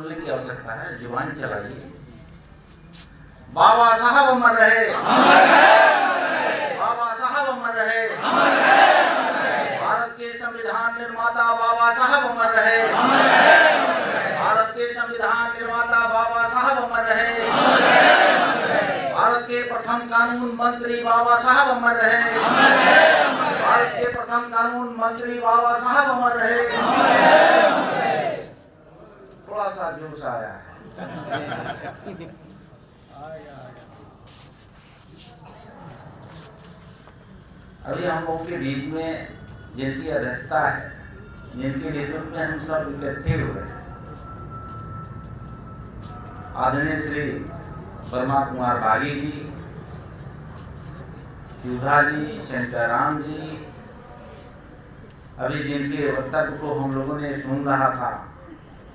बोलने की आवश्यकता है, जुबान चलाइए। बाबा साहब अमर रहे, बाबा साहब अमर रहे, भारत के संविधान निर्माता बाबा साहब अमर रहे, भारत के संविधान निर्माता बाबा साहब अमर रहे, भारत के प्रथम कानून मंत्री बाबा साहब अमर रहे, भारत के प्रथम कानून मंत्री बाबा साहब अमर रहे। थोड़ा सा जोश आया है। अभी हम लोगों के बीच में जिनकी अध्यक्षता है, जिनके नेतृत्व में हम सब इकट्ठे हुए हैं, आदरणीय श्री वर्मा कुमार बागी जी, सुधा जी, शंकराम जी, अभी जिनके वक्तव्य को हम लोगों ने सुन रहा था,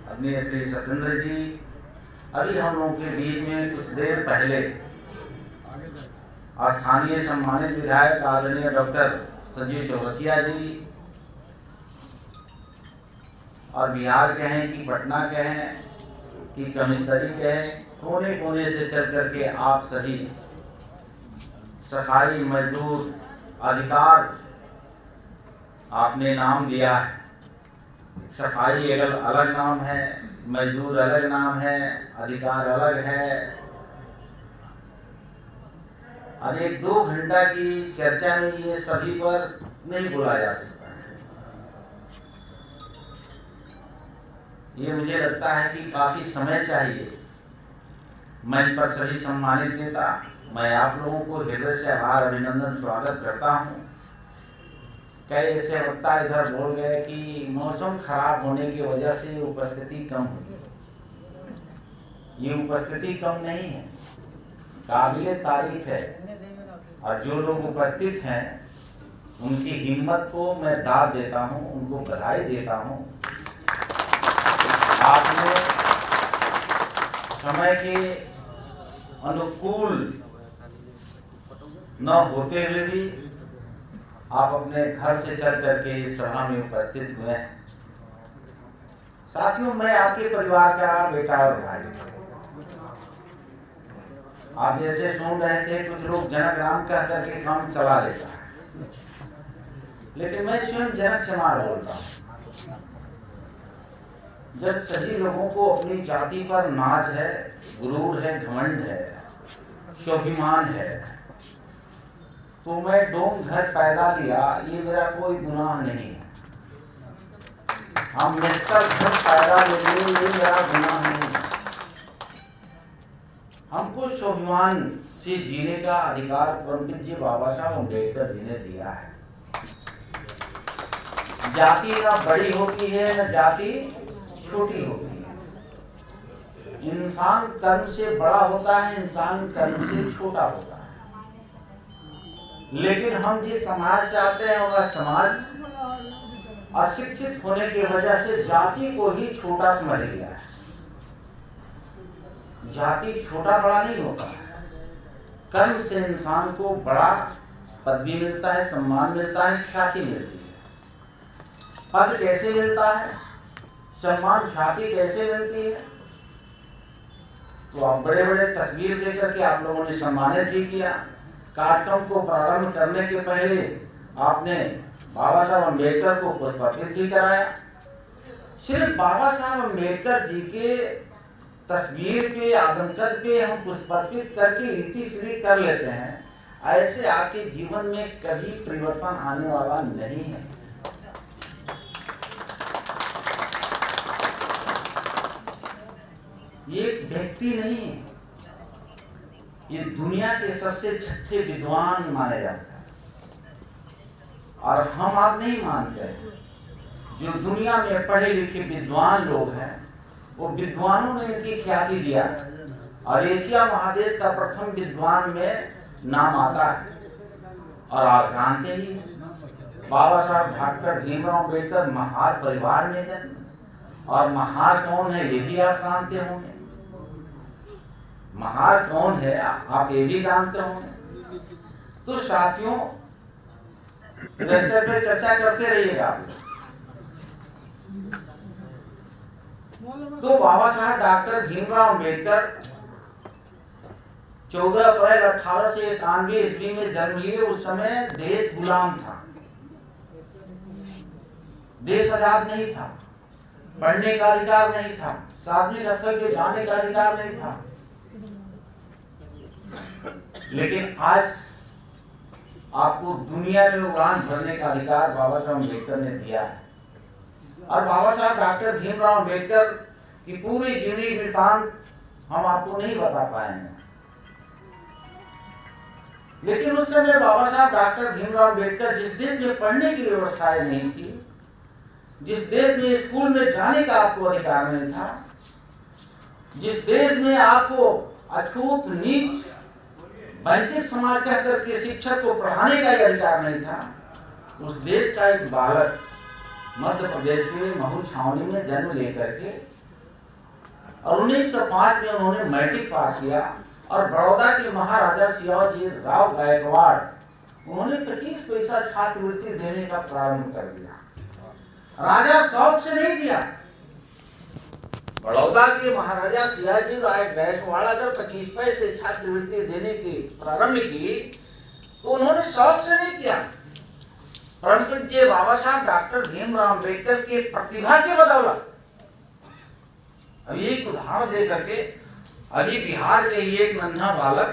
अपने श्री सत्येंद्र जी, अभी हम लोगों के बीच में कुछ देर पहले स्थानीय सम्मानित विधायक आदरणीय डॉक्टर संजीव चौरसिया जी, और बिहार कहें कि पटना कहें कि कमिश्नरी कहें, कोने कोने से चल करके आप सभी सफाई मजदूर अधिकार आपने नाम दिया है। सफाई अलग नाम है, मजदूर अलग नाम है, अधिकार अलग है। और 1-2 घंटा की चर्चा में ये सभी पर नहीं बोला जा सकता है। ये मुझे लगता है कि काफी समय चाहिए। मंच पर सभी सम्मानित नेता, मैं आप लोगों को हृदय से आभार अभिनंदन स्वागत करता हूँ। कई ऐसे वक्ता इधर बोल गए कि मौसम खराब होने की वजह से उपस्थिति कम हुई। ये उपस्थिति कम नहीं है, काबिले तारीफ है। और जो लोग उपस्थित हैं उनकी हिम्मत को मैं दाद देता हूँ, उनको बधाई देता हूँ। आपने समय के अनुकूल न होते हुए भी आप अपने घर से चल करके इस सभा में उपस्थित हुए हैं। साथियों, मैं आपके परिवार का बेटा और भाई। आप जैसे सुन रहे थे, कुछ लोग जनक राम कह करके काम चला लेता है, लेकिन मैं स्वयं जनक समार बोलता हूँ। जब सभी लोगों को अपनी जाति पर नाज है, गुरूर है, घमंड है, स्वाभिमान है, तो मैं डोम घर पैदा लिया, ये मेरा कोई गुनाह नहीं है। हम मिलकर घर पैदा लेंगे, ये मेरा गुनाह नहीं है। हमको स्वाभिमान से जीने का अधिकार परमपूज्य बाबा साहब अम्बेडकर जी ने दिया है। जाति ना बड़ी होती है, न जाति छोटी होती है। इंसान कर्म से बड़ा होता है, इंसान कर्म से छोटा होता है। लेकिन हम जिस समाज से आते हैं, वह समाज अशिक्षित होने की वजह से जाति को ही छोटा समझ लिया है। जाति छोटा बड़ा नहीं होता है। कर्म से इंसान को बड़ा पदवी मिलता है, सम्मान मिलता है, ख्याति मिलती है। पद कैसे मिलता है, सम्मान ख्याति कैसे मिलती है? तो आप बड़े बड़े तस्वीर देकर के आप लोगों ने सम्मानित भी किया। कार्यक्रम को प्रारंभ करने के पहले आपने बाबा साहब अम्बेडकर को पुष्पार्पित भी कराया। सिर्फ बाबा साहब अम्बेडकर जी के तस्वीर पे, आदमकद पे हम पुष्पार्पित करके रीति सीढ़ी कर लेते हैं, ऐसे आपके जीवन में कभी परिवर्तन आने वाला नहीं है। ये एक व्यक्ति नहीं है, ये दुनिया के सबसे छठे विद्वान माने जाते हैं। और हम आप नहीं मानते, जो दुनिया में पढ़े लिखे विद्वान लोग हैं, वो विद्वानों ने इनकी ख्याति दिया। और एशिया महादेश का प्रथम विद्वान में नाम आता है। और आप जानते ही, बाबा साहब डॉक्टर भीमराव अम्बेडकर महार परिवार में जन्म। और महार कौन है ये भी आप जानते होंगे। महार कौन है आप ये भी जानते होंगे। तो साथियों, रजिस्टर पे चर्चा करते रहिएगा आप। तो बाबा साहब डॉक्टर भीमराव अम्बेडकर 14 अप्रैल 1891 ईस्वी में जन्म लिए। उस समय देश गुलाम था, देश आजाद नहीं था, पढ़ने का अधिकार नहीं था, सार्वजनिक स्थल पे जाने का अधिकार नहीं था। लेकिन आज आपको दुनिया में उड़ान भरने का अधिकार बाबा साहब अम्बेडकर ने दिया है। और बाबा साहब डॉक्टर भीमराव अम्बेडकर की पूरी जीवनी वृत्तांत हम आपको नहीं बता पाएंगे। लेकिन उस समय बाबा साहब डॉक्टर भीमराव अम्बेडकर जिस देश में पढ़ने की व्यवस्थाएं नहीं थी, जिस देश में स्कूल में जाने का आपको अधिकार नहीं था, जिस देश में आपको अछूत नीच वंचित समाज कह करके शिक्षक को पढ़ाने का अधिकार नहीं था, उस देश का एक बालक मध्य प्रदेश के महू छावनी में जन्म लेकर के और 1905 में उन्होंने मैट्रिक पास किया और बड़ौदा के महाराजा शिवाजी राव गायकवाड़ उन्होंने 25 पैसा छात्रवृत्ति देने का प्रारंभ कर दिया। राजा शौक से नहीं दिया। बड़ौदा के महाराजा शिवाजी राव गायकवाड़ अगर 25 पैसे छात्रवृत्ति देने की प्रारंभ की तो उन्होंने शौक से नहीं किया, परंतु ये बाबा साहब डॉक्टर भीमराव अम्बेडकर के प्रतिभा के बदौलत। अभी एक उदाहरण दे करके, अभी बिहार के ही एक नन्हा बालक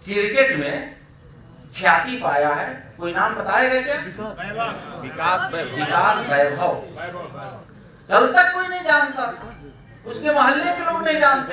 क्रिकेट में ख्याति पाया है, कोई नाम बताएगा क्या? विकास वैभव। कल तक कोई नहीं जानता था, उसके मोहल्ले के लोग नहीं जानते।